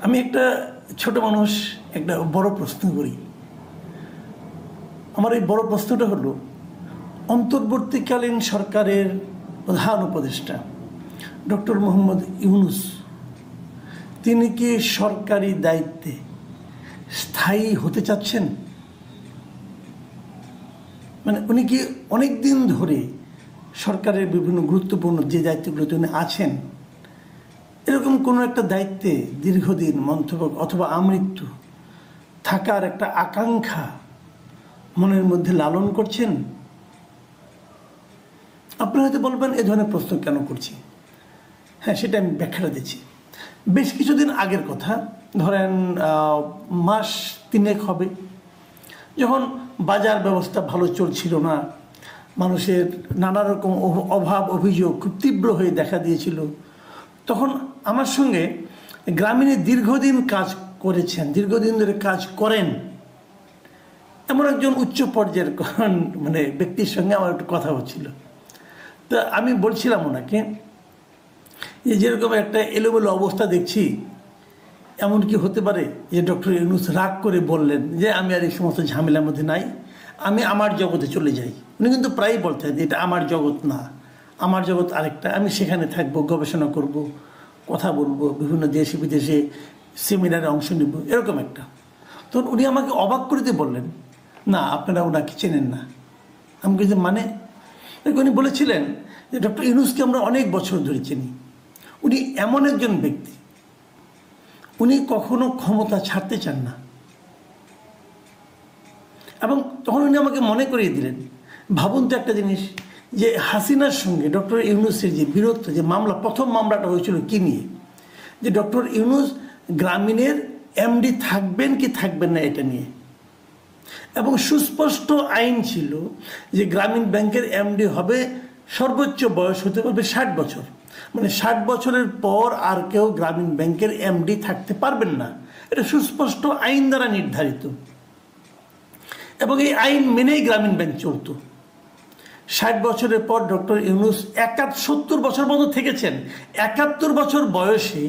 আমি একটা ছোট মানুষ একটা বড় প্রশ্ন করি। আমার এই বড় প্রশ্নটা হলো, অন্তর্বর্তীকালীন সরকারের প্রধান উপদেষ্টা ডক্টর মোহাম্মদ ইউনূস তিনি কি সরকারি দায়িত্বে স্থায়ী হতে চাচ্ছেন? মানে উনি কি অনেক দিন ধরে সরকারের বিভিন্ন গুরুত্বপূর্ণ যে দায়িত্বগুলোতে উনি আছেন, এরকম কোনো একটা দায়িত্বে দীর্ঘদিন মন্তব্য অথবা আমৃত্যু থাকার একটা আকাঙ্ক্ষা মনের মধ্যে লালন করছেন? আপনারা হয়তো বলবেন এ ধরনের প্রশ্ন কেন করছি। হ্যাঁ, সেটা আমি ব্যাখ্যাটা দিচ্ছি। বেশ কিছুদিন আগের কথা, ধরেন মাস 3 হবে, যখন বাজার ব্যবস্থা ভালো চলছিল না, মানুষের নানা রকম অভাব অভিযোগ খুব তীব্র হয়ে দেখা দিয়েছিল, তখন আমার সঙ্গে গ্রামীণে দীর্ঘদিন কাজ করেছেন, দীর্ঘদিন ধরে কাজ করেন এমন একজন উচ্চ পর্যায়ের মানে ব্যক্তির সঙ্গে আমার একটু কথা হচ্ছিল। তা আমি বলছিলাম ওনাকে যে যেরকম একটা এলোমেলো অবস্থা দেখছি, এমন কি হতে পারে যে ডক্টর ইউনূস রাগ করে বললেন যে আমি আর এই সমস্ত ঝামেলার মধ্যে নাই, আমি আমার জগতে চলে যাই। উনি কিন্তু প্রায়ই বলতেন এটা আমার জগৎ না, আমার জগৎ আরেকটা, আমি সেখানে থাকবো, গবেষণা করব, কথা বলবো, বিভিন্ন দেশে বিদেশে সেমিনারে অংশ নিব, এরকম একটা। তখন উনি আমাকে অবাক করে দিয়ে বললেন, না আপনারা ওনাকে চেনেন না। আমি কিন্তু মানে উনি বলেছিলেন যে ডক্টর ইউনূসকে আমরা অনেক বছর ধরে চিনি, উনি এমন একজন ব্যক্তি, উনি কখনো ক্ষমতা ছাড়তে চান না। এবং তখন উনি আমাকে মনে করিয়ে দিলেন, ভাবুন তো একটা জিনিস, যে হাসিনার সঙ্গে ডক্টর ইউনূসের যে বীরত্ব, যে মামলা, প্রথম মামলাটা হয়েছিল কি নিয়ে, যে ডক্টর ইউনূস গ্রামীণের এমডি থাকবেন কি থাকবেন না এটা নিয়ে, এবং সুস্পষ্ট আইন ছিল যে গ্রামীণ ব্যাংকের এমডি হবে, সর্বোচ্চ বয়স হতে পারবে 60 বছর, মানে 60 বছরের পর আর কেউ গ্রামীণ ব্যাংকের এমডি থাকতে পারবেন না, এটা সুস্পষ্ট আইন দ্বারা নির্ধারিত। এবং এই আইন মেনেই গ্রামীণ ব্যাংক চলত। 60 বছরের পর ডক্টর ইউনূস 70 বছর মতো থেকেছেন, 71 বছর বয়সে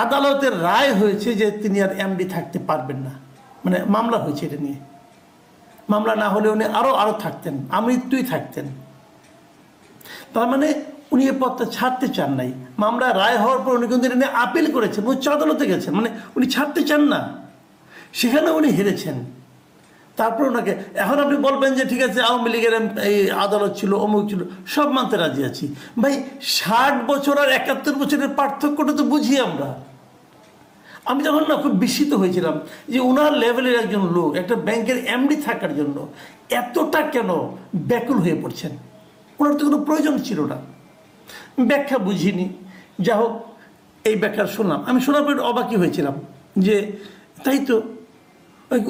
আদালতের রায় হয়েছে যে তিনি আর এমডি থাকতে পারবেন না, মানে মামলা হয়েছে এটা নিয়ে। মামলা না হলে উনি আরও থাকতেন, আমৃত্যুই থাকতেন। তার মানে উনি এ পদটা ছাড়তে চান নাই। মামলা রায় হওয়ার পর উনি কিন্তু এটা নিয়ে আপিল করেছেন, উচ্চ আদালতে গেছেন, মানে উনি ছাড়তে চান না, সেখানে উনি হেরেছেন। তারপর ওনাকে, এখন আপনি বলবেন যে ঠিক আছে আওয়ামী লীগের এই আদালত ছিল, অমুক ছিল, সব মানতে রাজি আছি। ভাই 60 বছর আর 71 বছরের পার্থক্যটা তো বুঝি আমরা। আমি তখন না খুব বিস্মিত হয়েছিলাম যে ওনার লেভেলের একজন লোক একটা ব্যাংকের এমডি থাকার জন্য এতটা কেন ব্যাকুল হয়ে পড়ছেন। ওনার তো কোনো প্রয়োজন ছিল না। ব্যাখ্যা বুঝিনি, যা হোক এই ব্যাখ্যা শুনলাম, আমি শোনার পর অবাকই হয়েছিলাম যে তাই তো,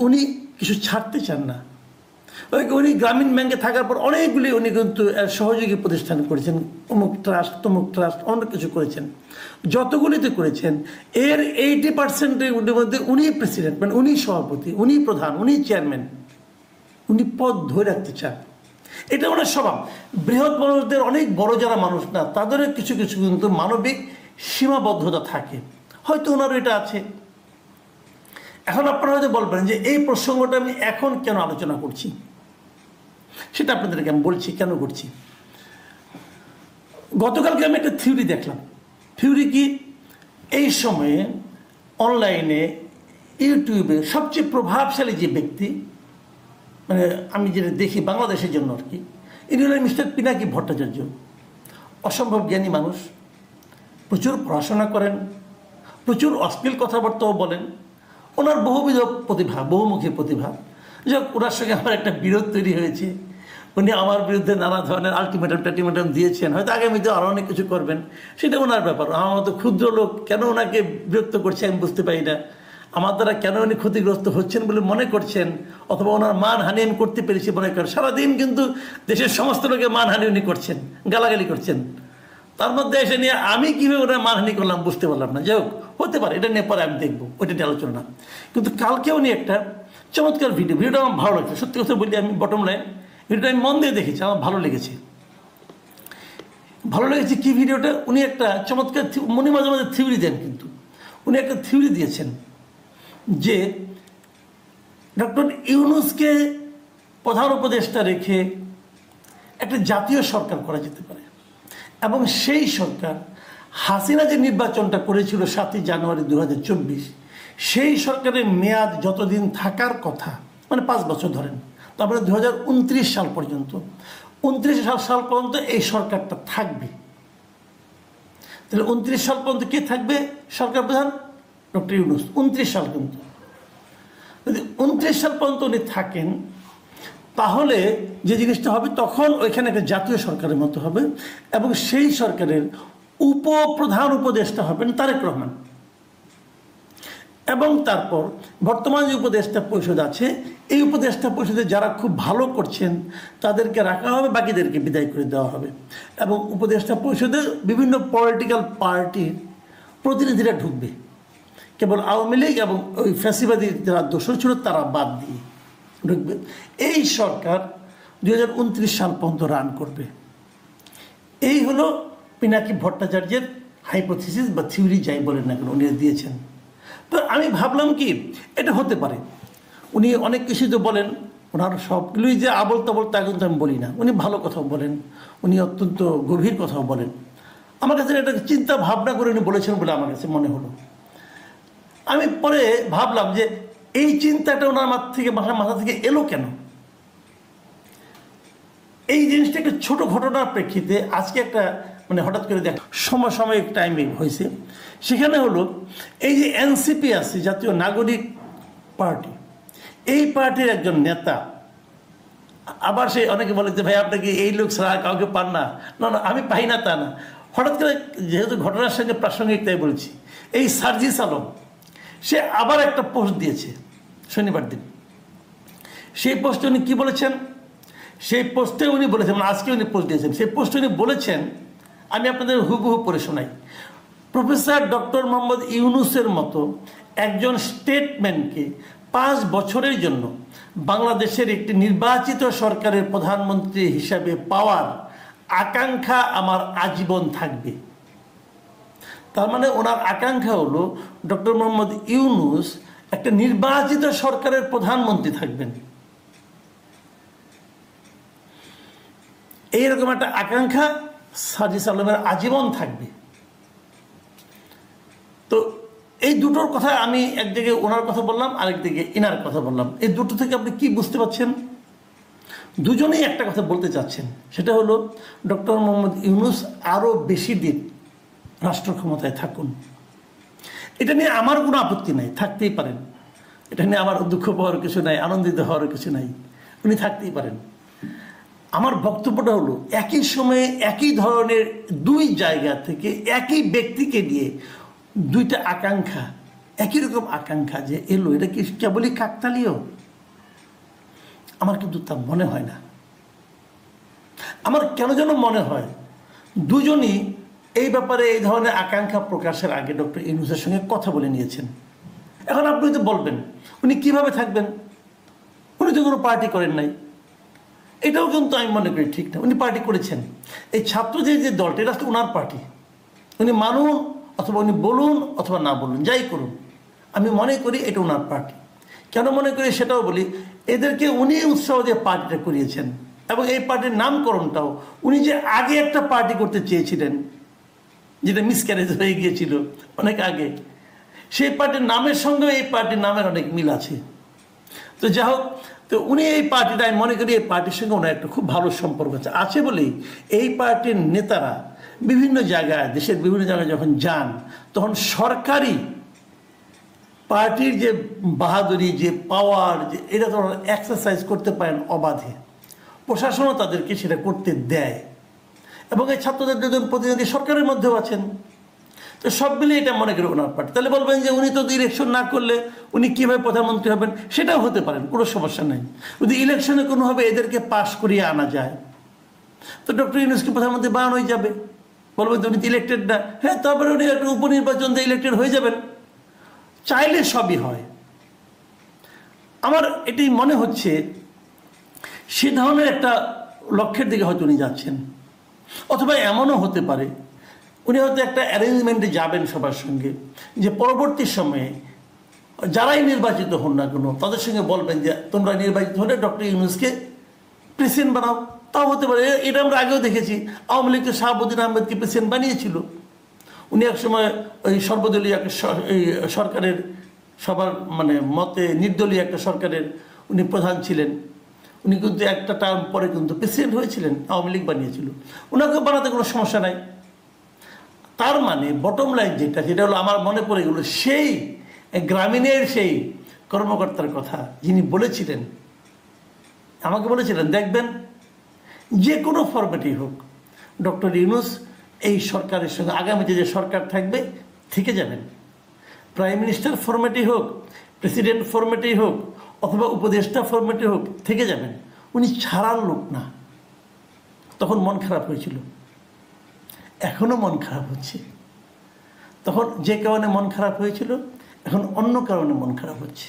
উনি কিছু ছাড়তে চান না। উনি গ্রামীণ ব্যাংকে থাকার পর অনেকগুলি উনি কিন্তু সহযোগী প্রতিষ্ঠান করেছেন, অমুক ট্রাস্ট তমুক ট্রাস্ট, অনেক কিছু করেছেন। যতগুলিতে করেছেন এর 80% মধ্যে উনি প্রেসিডেন্ট, মানে উনি সভাপতি, উনি প্রধান, উনি চেয়ারম্যান, উনি পদ ধরে রাখতে চান। এটা ওনার স্বভাব। বৃহৎ মানুষদের, অনেক বড় যারা মানুষ না, তাদের কিছু কিছু কিন্তু মানবিক সীমাবদ্ধতা থাকে, হয়তো ওনারও এটা আছে। এখন আপনারা হয়তো বলবেন যে এই প্রসঙ্গটা আমি এখন কেন আলোচনা করছি, সেটা আপনাদেরকে আমি বলছি কেন করছি। গতকালকে আমি একটা থিওরি দেখলাম। থিওরি কি, এই সময়ে অনলাইনে ইউটিউবে সবচেয়ে প্রভাবশালী যে ব্যক্তি, মানে আমি যেটা দেখি বাংলাদেশের জন্য আর কি, ইনি হলেন মিস্টার পিনাকি ভট্টাচার্য। অসম্ভব জ্ঞানী মানুষ, প্রচুর পড়াশোনা করেন, প্রচুর অশ্লীল কথাবার্তাও বলেন। ওনার বহুবিধ প্রতিভা, বহুমুখী প্রতিভা। যাক, ওনার সঙ্গে আমার একটা বিরোধ তৈরি হয়েছে। উনি আমার বিরুদ্ধে নানা ধরনের আলটিমেটাম দিয়েছেন, হয়তো আগামীতে আরও অনেক কিছু করবেন, সেটা ওনার ব্যাপার। আমার মতো ক্ষুদ্র লোক কেন ওনাকে বিরক্ত করছে আমি বুঝতে পারি না। আমার দ্বারা কেন উনি ক্ষতিগ্রস্ত হচ্ছেন বলে মনে করছেন, অথবা ওনার মানহানি আমি করতে পেরেছি মনে করেন। সারাদিন কিন্তু দেশের সমস্ত লোকের মানহানি উনি করছেন, গালাগালি করছেন। তার মধ্যে এসে নিয়ে আমি কীভাবে ওনার মানহানি করলাম বুঝতে পারলাম না। যাই হোক, হতে পারে, এটা নিয়ে পরে আমি দেখবো, ওইটা নিয়ে আলোচনা না। কিন্তু কালকে উনি একটা চমৎকার ভিডিওটা আমার ভালো লাগছে, সত্যি কথা বলি। আমি বটম লাইন ভিডিওটা আমি মন দিয়ে দেখেছি, আমার ভালো লেগেছে। কি ভিডিওটা, উনি একটা চমৎকার, উনি মাঝে মাঝে থিওরি দেন, কিন্তু উনি একটা থিওরি দিয়েছেন যে ডক্টর ইউনূসকে প্রধান উপদেষ্টা রেখে একটা জাতীয় সরকার করা যেতে পারে, এবং সেই সরকার হাসিনা যে নির্বাচনটা করেছিল ৭ই জানুয়ারি ২০২৪, সেই সরকারের মেয়াদ যতদিন থাকার কথা, মানে 5 বছর ধরেন, তারপরে 2029 সাল পর্যন্ত, 29 সাল পর্যন্ত এই সরকারটা থাকবে। তাহলে 29 সাল পর্যন্ত কে থাকবে সরকার প্রধান? ডক্টর ইউনূস। 29 সাল পর্যন্ত, যদি 29 সাল পর্যন্ত উনি থাকেন, তাহলে যে জিনিসটা হবে, তখন ওইখানে একটা জাতীয় সরকারের মতো হবে, এবং সেই সরকারের উপপ্রধান উপদেষ্টা হবেন তারেক রহমান। এবং তারপর বর্তমান যে উপদেষ্টা পরিষদ আছে, এই উপদেষ্টা পরিষদে যারা খুব ভালো করছেন তাদেরকে রাখা হবে, বাকিদেরকে বিদায় করে দেওয়া হবে। এবং উপদেষ্টা পরিষদে বিভিন্ন পলিটিক্যাল পার্টির প্রতিনিধিরা ঢুকবে, কেবল আওয়ামী লীগ এবং ওই ফ্যাসিবাদী যারা দোষর ছিল তারা বাদ দিয়ে ঢুকবে। এই সরকার 2029 সাল পর্যন্ত রান করবে। এই হলো পিনাকি ভট্টাচার্যের হাইপোথিসিস বা থিওরি, যাই বলেন না কেন, উনি দিয়েছেন। তো আমি ভাবলাম কি এটা হতে পারে। উনি অনেক কিছু তো বলেন, ওনার সবগুলোই যে আবল তাবল তা কিন্তু আমি বলি না, উনি ভালো কথাও বলেন, উনি অত্যন্ত গভীর কথাও বলেন। আমার কাছে এটা চিন্তা ভাবনা করে উনি বলেছেন বলে আমার কাছে মনে হলো। আমি পরে ভাবলাম যে এই চিন্তাটা ওনার মাথা থেকে এলো কেন। এই জিনিসটা একটা ছোট ঘটনার প্রেক্ষিতে আজকে একটা মানে হঠাৎ করে দেখ সমসাময়িক টাইমে হয়েছে। সেখানে হলো এই যে এনসিপি আছে, জাতীয় নাগরিক পার্টি, এই পার্টির একজন নেতা, আবার সে অনেকে বলে যে ভাই আপনাকে এই লোক ছাড়া কাউকে পান না। না না, আমি পাই না তা না, হঠাৎ করে যেহেতু ঘটনার সঙ্গে প্রাসঙ্গিক তাই বলছি। এই সার্জিস আলম, সে আবার একটা পোস্ট দিয়েছে শনিবার দিন। সেই পোস্টে উনি কী বলেছেন? সেই পোস্টে উনি বলেছেন, আজকে উনি পোস্ট দিয়েছেন, সেই পোস্টে উনি বলেছেন, আমি আপনাদের হুবহু পড়ে শোনাই। প্রফেসর ডক্টর মোহাম্মদ ইউনূসের মতো একজন স্টেটম্যানকে 5 বছরের জন্য বাংলাদেশের একটি নির্বাচিত সরকারের প্রধানমন্ত্রী হিসাবে পাওয়ার আকাঙ্ক্ষা আমার আজীবন থাকবে। তার মানে ওনার আকাঙ্ক্ষা হলো ডক্টর মোহাম্মদ ইউনূস একটা নির্বাচিত সরকারের প্রধানমন্ত্রী থাকবেন। এইরকম একটা আকাঙ্ক্ষা সার্জিস আলমের আজীবন থাকবে। তো এই দুটোর কথা আমি একদিকে ওনার কথা বললাম, আরেকদিকে ইনার কথা বললাম। এই দুটো থেকে আপনি কি বুঝতে পারছেন? দুজনেই একটা কথা বলতে চাচ্ছেন, সেটা হলো ডক্টর মোহাম্মদ ইউনূস আরও বেশি দিন রাষ্ট্র ক্ষমতায় থাকুন। এটা নিয়ে আমার কোনো আপত্তি নাই, থাকতেই পারেন। এটা নিয়ে আমার দুঃখ পাওয়ার কিছু নাই, আনন্দিত হওয়ার কিছু নাই, উনি থাকতেই পারেন। আমার বক্তব্যটা হলো একই সময়ে একই ধরনের দুই জায়গা থেকে একই ব্যক্তিকে নিয়ে দুইটা আকাঙ্ক্ষা, একই রকম আকাঙ্ক্ষা যে এলো, এটা কি কেবলই কাকতালীয়? আমার কিন্তু তা মনে হয় না। আমার কেন যেন মনে হয় দুজনই এই ব্যাপারে এই ধরনের আকাঙ্ক্ষা প্রকাশের আগে ডক্টর ইউনূসের সঙ্গে কথা বলে নিয়েছেন। এখন আপনি তো বলবেন উনি কিভাবে থাকবেন, উনি তো কোনো পার্টি করেন নাই। এটাও কিন্তু আমি মনে করি ঠিক না। উনি পার্টি করেছেন। এই ছাত্র যে দলটা, এটা আসলে ওনার পার্টি। উনি মানুন অথবা উনি বলুন অথবা না বলুন, যাই করুন, আমি মনে করি এটা ওনার পার্টি। কেন মনে করি সেটাও বলি। এদেরকে উনি উৎসাহ দিয়ে পার্টিটা করিয়েছেন, এবং এই পার্টির নামকরণটাও উনি যে আগে একটা পার্টি করতে চেয়েছিলেন, যেটা মিসক্যারেজ হয়ে গিয়েছিল অনেক আগে, সেই পার্টির নামের সঙ্গে এই পার্টির নামের অনেক মিল আছে। তো যাই হোক, তো উনি এই পার্টিটা, আমি মনে করি এই পার্টির সঙ্গে ওনার একটা খুব ভালো সম্পর্ক আছে বলেই এই পার্টির নেতারা বিভিন্ন জায়গায়, দেশের বিভিন্ন জায়গায় যখন যান, তখন সরকারি পার্টির যে বাহাদুরি, যে পাওয়ার, যে এটা তো এক্সারসাইজ করতে পারেন অবাধে। প্রশাসনও তাদেরকে সেটা করতে দেয়, এবং এই ছাত্রদের দুজন প্রতিনিধি সরকারের মধ্যেও আছেন। তো সব মিলে এটা মনে করি ওনার পার্টি। তাহলে বলবেন যে উনি তো ইলেকশন না করলে উনি কীভাবে প্রধানমন্ত্রী হবেন, সেটাও হতে পারেন, কোনো সমস্যা নেই। যদি ইলেকশনে কোনোভাবে এদেরকে পাশ করিয়ে আনা যায়, তো ডক্টর ইউনূসকে প্রধানমন্ত্রী বানানোই যাবে। বলবেন উনি তো ইলেক্টেড না, হ্যাঁ, তারপরে উনি একটা উপনির্বাচন দিয়ে ইলেক্টেড হয়ে যাবেন। চাইলে সবই হয়। আমার এটাই মনে হচ্ছে সে ধরনের একটা লক্ষ্যের দিকে হয়তো উনি যাচ্ছেন। অথবা এমনও হতে পারে উনি হয়তো একটা অ্যারেঞ্জমেন্টে যাবেন সবার সঙ্গে, যে পরবর্তী সময়ে যারাই নির্বাচিত হন না কেন তাদের সঙ্গে বলবেন যে তোমরা নির্বাচিত হলে ডক্টর ইউনূসকে প্রেসিডেন্ট বানাও। তাও হতে পারে, এটা আমরা আগেও দেখেছি। আওয়ামী লীগ তো শাহাবুদ্দিন আহমেদকে প্রেসিডেন্ট বানিয়েছিল। উনি একসময় ওই সর্বদলীয় একটা এই সরকারের সবার মানে মতে নির্দলীয় একটা সরকারের উনি প্রধান ছিলেন। উনি কিন্তু একটা টার্ম পরে কিন্তু প্রেসিডেন্ট হয়েছিলেন, আওয়ামী লীগ বানিয়েছিল। ওনাকে বানাতে কোনো সমস্যা নাই। তার মানে বটম লাইন যেটা হলো, আমার মনে পড়ে গেল সেই গ্রামীণের সেই কর্মকর্তার কথা যিনি বলেছিলেন, আমাকে বলেছিলেন, দেখবেন যে কোনো ফরম্যাটেই হোক ডক্টর ইউনূস এই সরকারের সঙ্গে আগামীতে যে সরকার থাকবে থেকে যাবেন। প্রাইম মিনিস্টার ফরম্যাটেই হোক, প্রেসিডেন্ট ফরম্যাটেই হোক, অথবা উপদেষ্টা ফরম্যাটে হোক থেকে যাবেন। উনি ছাড়ার লোক না। তখন মন খারাপ হয়েছিল, এখনও মন খারাপ হচ্ছে। তখন যে কারণে মন খারাপ হয়েছিল, এখন অন্য কারণে মন খারাপ হচ্ছে।